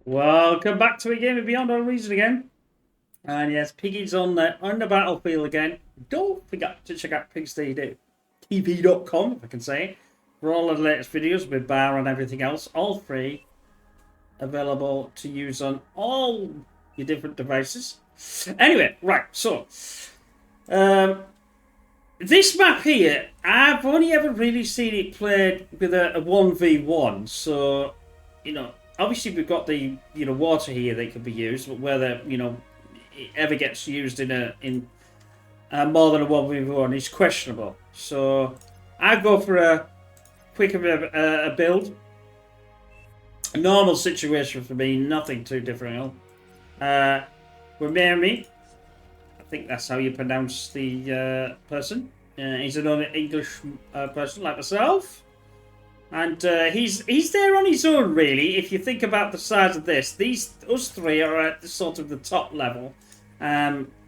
Welcome back to a game of Beyond All Reason again. And yes, Piggy's on the battlefield again. Don't forget to check out pigstaytv.com, if I can say it, for all of the latest videos with bar and everything else, all free, available to use on all your different devices. Anyway, right, so um, this map here, I've only ever really seen it played with a 1v1, so obviously we've got the water here that can be used, but whether it ever gets used in more than a 1v1 is questionable. So I go for a quick of a build, a normal situation for me, nothing too different. Rememi, I think that's how you pronounce the person. He's another English person like myself. And he's there on his own, really. If you think about the size of this, us three are at the sort of the top level.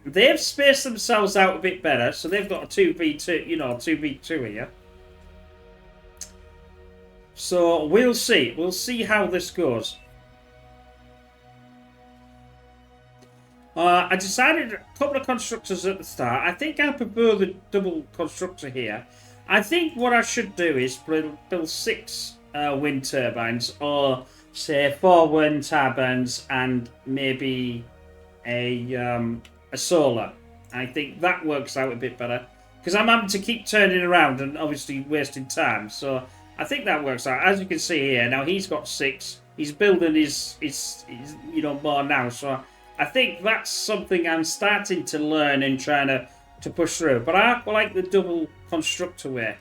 They've spaced themselves out a bit better, so they've got a 2v2, 2v2 here. So we'll see. We'll see how this goes. I decided a couple of constructors at the start. I think I prefer the double constructor here. I think what I should do is build 6 wind turbines, or say 4 wind turbines and maybe a solar. I think that works out a bit better because I'm having to keep turning around and obviously wasting time. So I think that works out. As you can see here, now he's got 6. He's building his more now. So I think that's something I'm starting to learn and trying to push through. But I like the double constructor way.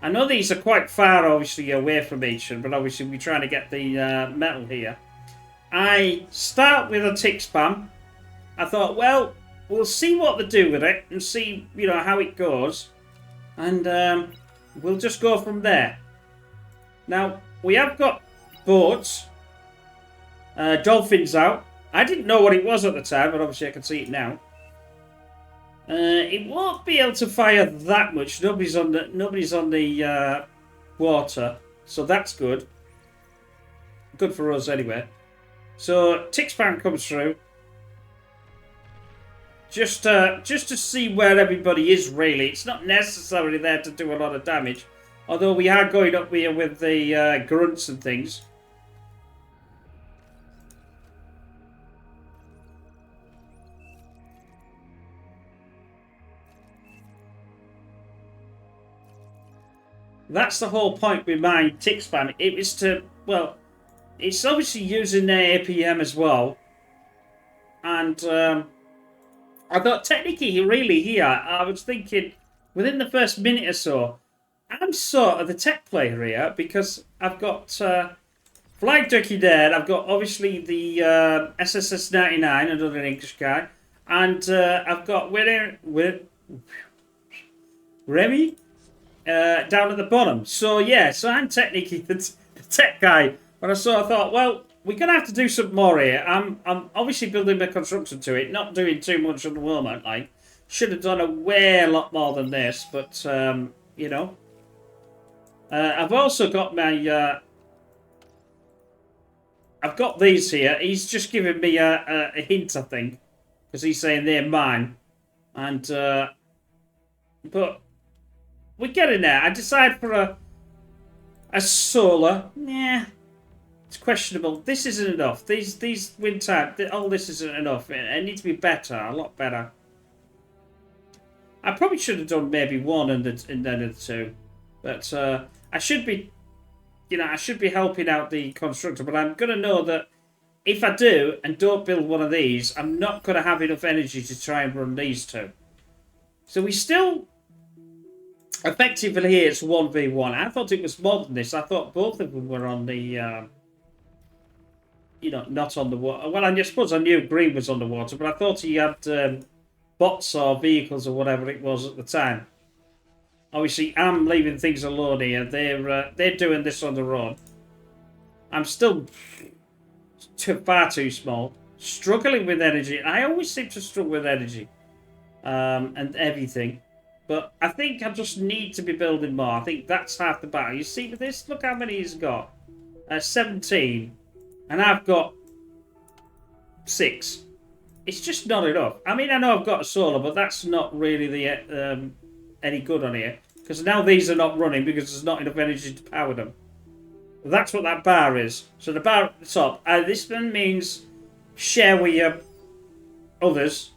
I know these are quite far, obviously, away from each other, but obviously we're trying to get the metal here. I start with a tick spam. I thought, well, we'll see what they do with it and see, how it goes. And we'll just go from there. Now, we have got boats. Dolphins out. I didn't know what it was at the time, but obviously I can see it now. It won't be able to fire that much. Nobody's on the water, so that's good. Good for us anyway. So Tixpan comes through, just to see where everybody is. Really, it's not necessarily there to do a lot of damage, although we are going up here with the grunts and things. That's the whole point with my tick spam. It was to, well, it's obviously using their APM as well. And I thought technically, really, here, I was thinking within the first minute or so, I'm sort of the tech player here because I've got Flying Turkey there. I've got obviously the SSS 99, another English guy. And I've got Remy down at the bottom. So yeah, so I'm technically the tech guy. But I thought, well, we're gonna have to do some more here. I'm obviously building my construction to it, not doing too much on the moment. Like, should have done a lot more than this, but I've also got my I've got these here. He's just giving me a hint, I think, because he's saying they're mine, and but we're getting there. I decide for a solar. Nah, it's questionable. This isn't enough. These wind type. All this isn't enough. It needs to be better. A lot better. I probably should have done maybe one and then the 2, but I should be, I should be helping out the constructor. But I'm gonna know that if I do and don't build one of these, I'm not gonna have enough energy to try and run these 2. So we still. Effectively here it's 1v1. I thought it was more than this. I thought both of them were on the, not on the water. Well, I suppose I knew Green was on the water, but I thought he had bots or vehicles or whatever it was at the time. Obviously, I'm leaving things alone here. They're doing this on their own. I'm still far too small. Struggling with energy. I always seem to struggle with energy and everything. But I think I just need to be building more. I think that's half the battle. You see with this? Look how many he's got. 17. And I've got 6. It's just not enough. I mean, I know I've got a solar, but that's not really the any good on here. Because now these are not running because there's not enough energy to power them. That's what that bar is. So the bar at the top. This one means share with your others.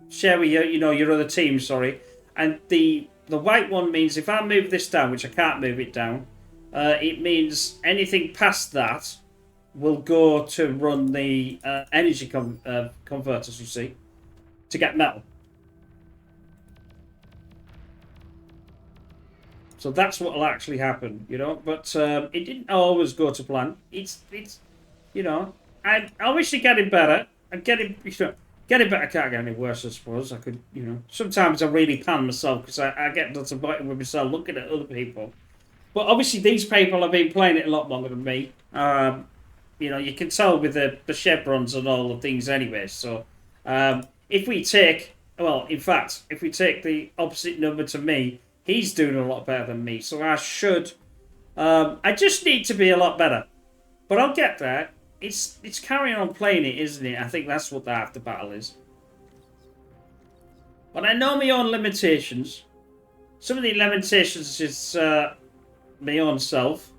Share with your other team, sorry. And the white one means if I move this down, which I can't move it down, it means anything past that will go to run the energy converters, you see, to get metal. So that's what will actually happen, But it didn't always go to plan. It's I'm obviously getting better. I'm getting better. I can't get any worse, I suppose. I could, Sometimes I really pan myself because I get disappointed with myself looking at other people. But obviously these people have been playing it a lot longer than me. You can tell with the chevrons and all the things anyway. So if we take the opposite number to me, he's doing a lot better than me. So I should. I just need to be a lot better. But I'll get there. It's carrying on playing it, isn't it? I think that's what the after battle is. But I know my own limitations. Some of the limitations is my own self.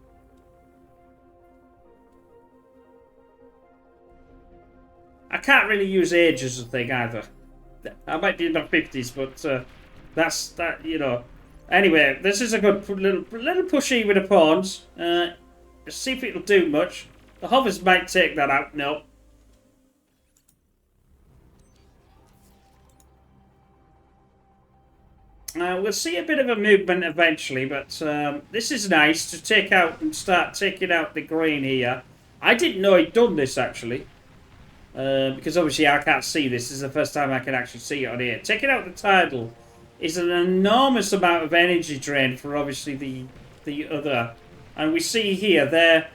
I can't really use age as a thing either. I might be in my 50s, but that's that. Anyway, this is a good little pushy with the pawns. Let's see if it'll do much. The hovers might take that out. No. We'll see a bit of a movement eventually, but this is nice to take out and start taking out the green here. I didn't know he'd done this actually. Because obviously I can't see this. This is the first time I can actually see it on here. Taking out the tidal is an enormous amount of energy drain for obviously the other. And we see here there.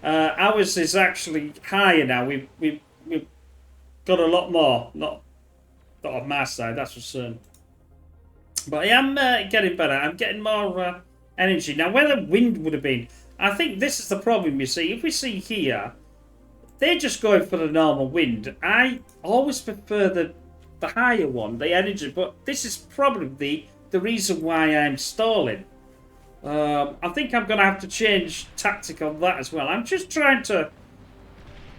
Ours is actually higher now. We've got a lot more. Not on my side, that's for certain. But I am getting better. I'm getting more energy. Now, where the wind would have been, I think this is the problem, you see. If we see here, they're just going for the normal wind. I always prefer the higher one, the energy. But this is probably the reason why I'm stalling. I think I'm going to have to change tactic on that as well. I'm just trying to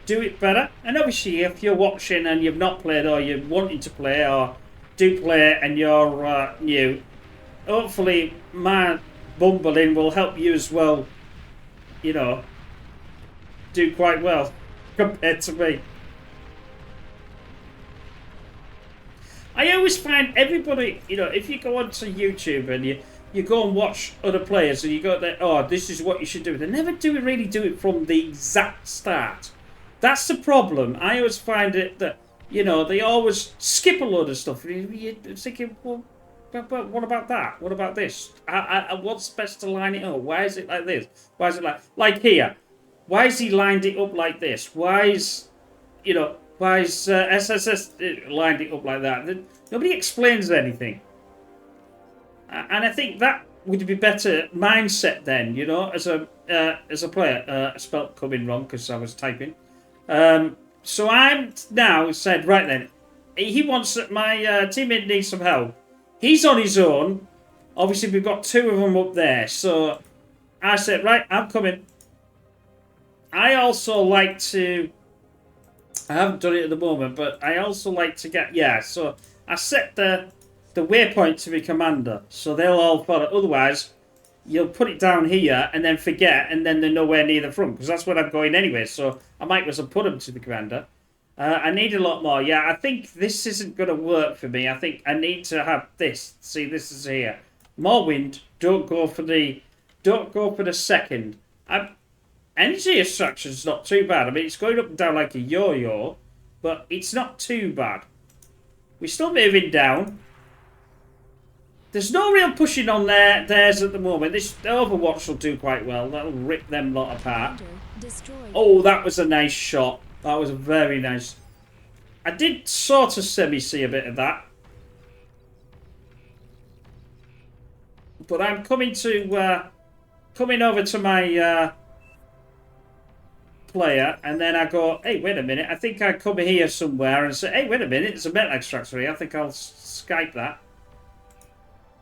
do it better. And obviously, if you're watching and you've not played or you're wanting to play or do play and you're new, hopefully my bumbling will help you as well, do quite well compared to me. I always find everybody, if you go onto YouTube and you go and watch other players and you go there, oh, this is what you should do. They never really do it from the exact start. That's the problem. I always find it that, they always skip a load of stuff. You're thinking, well, but what about that? What about this? What's best to line it up? Why is it like this? Why is it like here? Why has he lined it up like this? Why is SSS lined it up like that? Nobody explains anything. And I think that would be better mindset then, as a player. I spelt coming wrong because I was typing. So I'm now said, right then, he wants my teammate needs some help. He's on his own. Obviously, we've got two of them up there. So I said, right, I'm coming. I also like to... I haven't done it at the moment, but I also like to get... Yeah, so I set the waypoint to be commander. So they'll all follow. Otherwise, you'll put it down here and then forget, and then they're nowhere near the front, because that's where I'm going anyway. So I might as well put them to the commander. I need a lot more. Yeah, I think this isn't going to work for me. I think I need to have this. See, this is here. More wind. Don't go for the second. Energy extraction is not too bad. I mean, it's going up and down like a yo-yo, but it's not too bad. We're still moving down. There's no real pushing on theirs at the moment. The Overwatch will do quite well. That'll rip them lot apart. Oh, that was a nice shot. That was very nice. I did sort of semi-see a bit of that. But I'm coming over to my player, and then I go, hey, wait a minute, I think I come here somewhere and say, hey, wait a minute, there's a metal extractor here, I think I'll Skype that.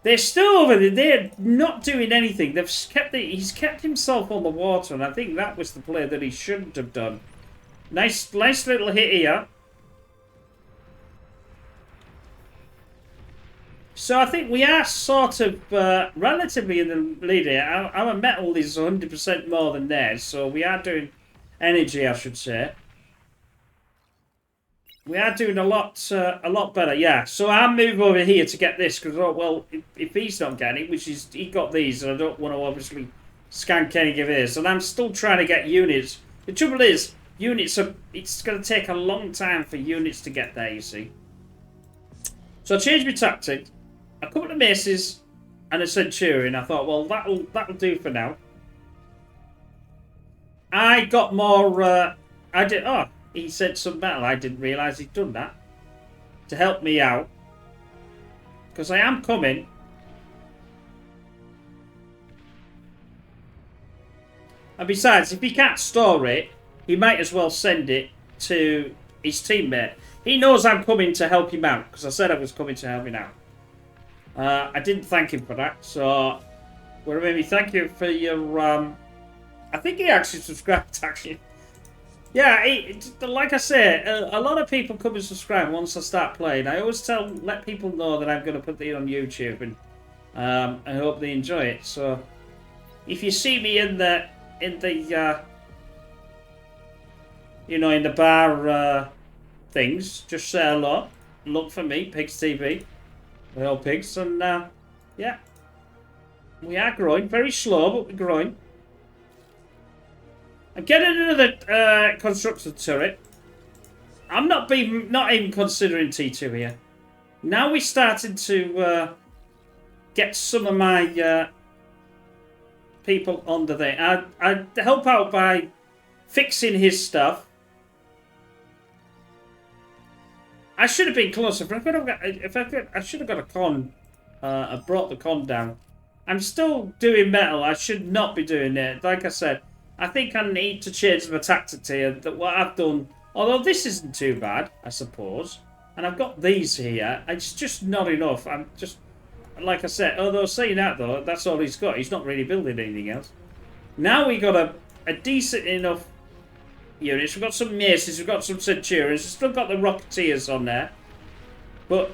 They're still over there, they're not doing anything. He's kept himself on the water, and I think that was the play that he shouldn't have done. Nice little hit here. So I think we are sort of relatively in the lead here. Our metal is 100% more than theirs, so we are doing energy, I should say. We are doing a lot better, yeah. So I'll move over here to get this, because, well, if he's not getting it, which is, he got these, and I don't want to obviously skank any of his, and I'm still trying to get units. The trouble is, units are, it's going to take a long time for units to get there, you see. So I changed my tactic. A couple of maces and a centurion. I thought, well, that'll do for now. I got more. I did. Oh, he said some metal. I didn't realise he'd done that to help me out, because I am coming. And besides, if he can't store it, he might as well send it to his teammate. He knows I'm coming to help him out, because I said I was coming to help him out. I didn't thank him for that, so well, maybe thank you for your. I think he actually subscribed. Actually, yeah. Like I say, a lot of people come and subscribe once I start playing. I always let people know that I'm going to put it on YouTube, and I hope they enjoy it. So, if you see me in the you know, in the bar things, just say hello. Look for me, Pigs TV. We're all pigs, and yeah, we are growing. Very slow, but we're growing. I'm getting another constructed turret. I'm not even considering T2 here. Now we're starting to get some of my people under there. I help out by fixing his stuff. I should have been closer. I should have got a con. I brought the con down. I'm still doing metal. I should not be doing it. Like I said, I think I need to change my tactic here. That what I've done, although this isn't too bad, I suppose. And I've got these here. It's just not enough. I'm just, like I said, although saying that though, that's all he's got. He's not really building anything else. Now we got a decent enough units. We've got some maces, we've got some centurions, we've still got the rocketeers on there. But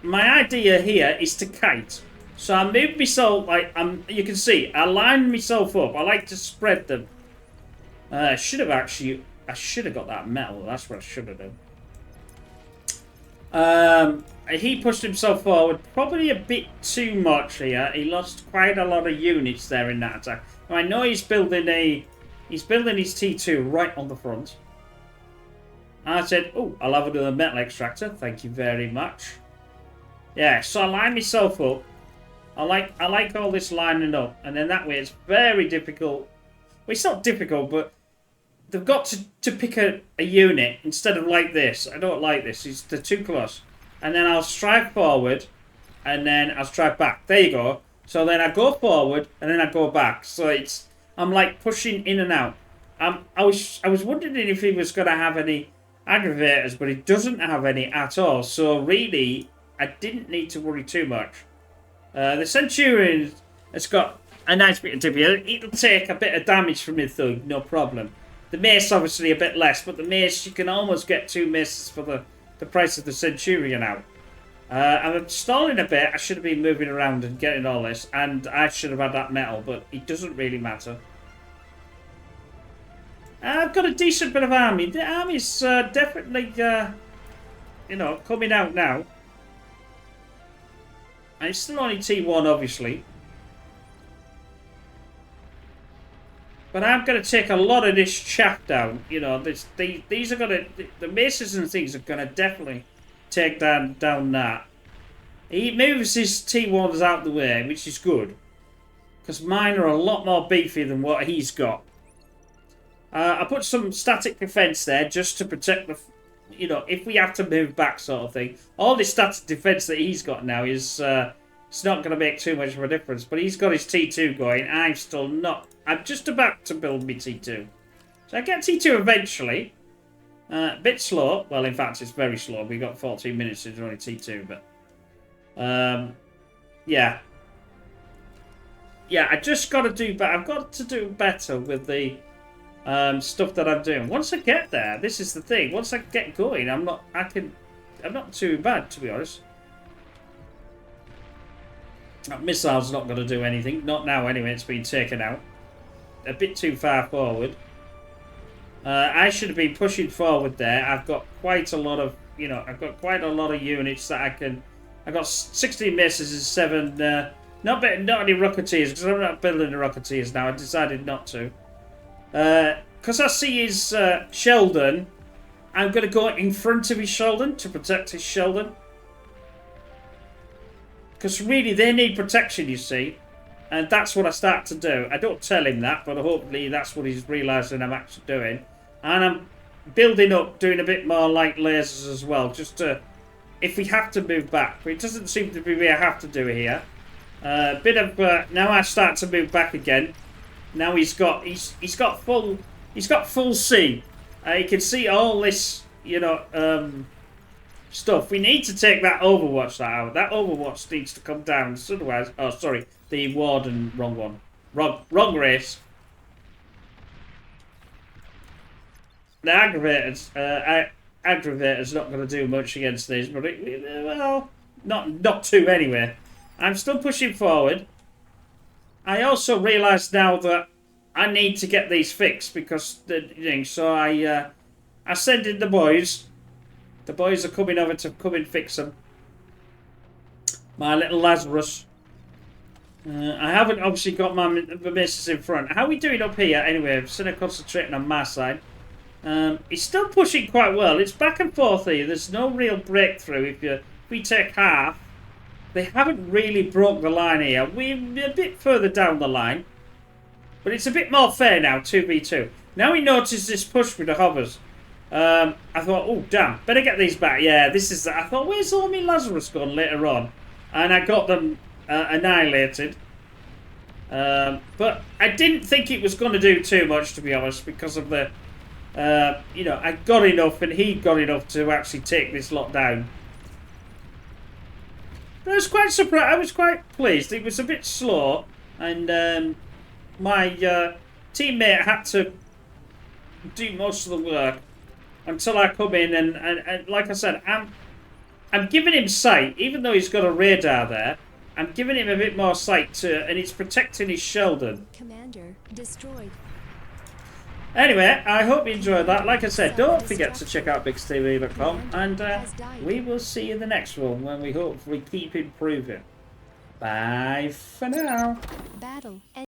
my idea here is to kite. So I move myself, like, you can see, I line myself up. I like to spread them. I should have got that metal. That's what I should have done. He pushed himself forward probably a bit too much here. He lost quite a lot of units there in that attack. Now, I know he's building his T2 right on the front. I said, oh, I'll have another metal extractor. Thank you very much. Yeah, so I line myself up. I like all this lining up. And then that way it's very difficult. Well, it's not difficult, but they've got to pick a unit instead of like this. I don't like this. They're too close. And then I'll strike forward. And then I'll strike back. There you go. So then I go forward. And then I go back. So I'm like pushing in and out. I was wondering if he was going to have any aggravators, but he doesn't have any at all. So really, I didn't need to worry too much. The Centurion has got a nice bit of damage. It'll take a bit of damage from his thug, no problem. The mace obviously a bit less, but the mace, you can almost get 2 maces for the price of the Centurion out. I'm stalling a bit. I should have been moving around and getting all this, and I should have had that metal, but it doesn't really matter. I've got a decent bit of army. The army's definitely, you know, coming out now. And it's still only T1, obviously. But I'm going to take a lot of this chaff down. You know, these are going to... The maces and things are going to definitely take down that. He moves his T1s out the way, which is good. Because mine are a lot more beefy than what he's got. I put some static defense there just to protect the... You know, if we have to move back sort of thing. All this static defense that he's got now is... it's not going to make too much of a difference. But he's got his T2 going. I'm still not... I'm just about to build my T2. So I get T2 eventually. A bit slow. Well, in fact, it's very slow. We got 14 minutes to only T2, but yeah. Yeah, I just got to do better. I've got to do better with the stuff that I'm doing. Once I get there, this is the thing. Once I get going, I'm not too bad, to be honest. That missile's not going to do anything. Not now, anyway. It's been taken out. A bit too far forward. I should have been pushing forward there. I've got quite a lot of, I've got quite a lot of units that I can. I've got 16 misses and 7. Not any Rocketeers, because I'm not building the Rocketeers now. I decided not to. Because I see his Sheldon, I'm going to go in front of his Sheldon to protect his Sheldon. Because really, they need protection, you see. And that's what I start to do. I don't tell him that, but hopefully that's what he's realising I'm actually doing. And I'm building up, doing a bit more light lasers as well, just to, if we have to move back. But it doesn't seem to be we have to do it here. Bit of now I start to move back again. Now he's got full C. You can see all this, stuff. We need to take that Overwatch out. That Overwatch needs to come down. Otherwise, oh sorry, the Warden, wrong one, wrong race. The aggravator's not going to do much against these, but well, not too anyway. I'm still pushing forward. I also realise now that I need to get these fixed because so I send in the boys. The boys are coming over to come and fix them. My little Lazarus. I haven't obviously got my missus in front. How are we doing up here? Anyway, I'm still concentrating on my side. He's still pushing quite well. It's back and forth here. There's no real breakthrough. If we take half, they haven't really broke the line here. We're a bit further down the line. But it's a bit more fair now, 2v2. Now we notice this push with the hovers. I thought, oh damn, better get these back. Yeah, this is. I thought, where's all my Lazarus gone later on? And I got them annihilated. But I didn't think it was going to do too much, to be honest, because of the, I got enough and he got enough to actually take this lot down. But I was quite surprised. I was quite pleased. It was a bit slow, and my teammate had to do most of the work until I come in and like I said, I'm giving him sight, even though he's got a radar there. I'm giving him a bit more sight and it's protecting his Sheldon. Commander destroyed. Anyway, I hope you enjoyed that. Like I said, don't forget to check out bigstv.com, and we will see you in the next one when we hopefully keep improving. Bye for now. Battle.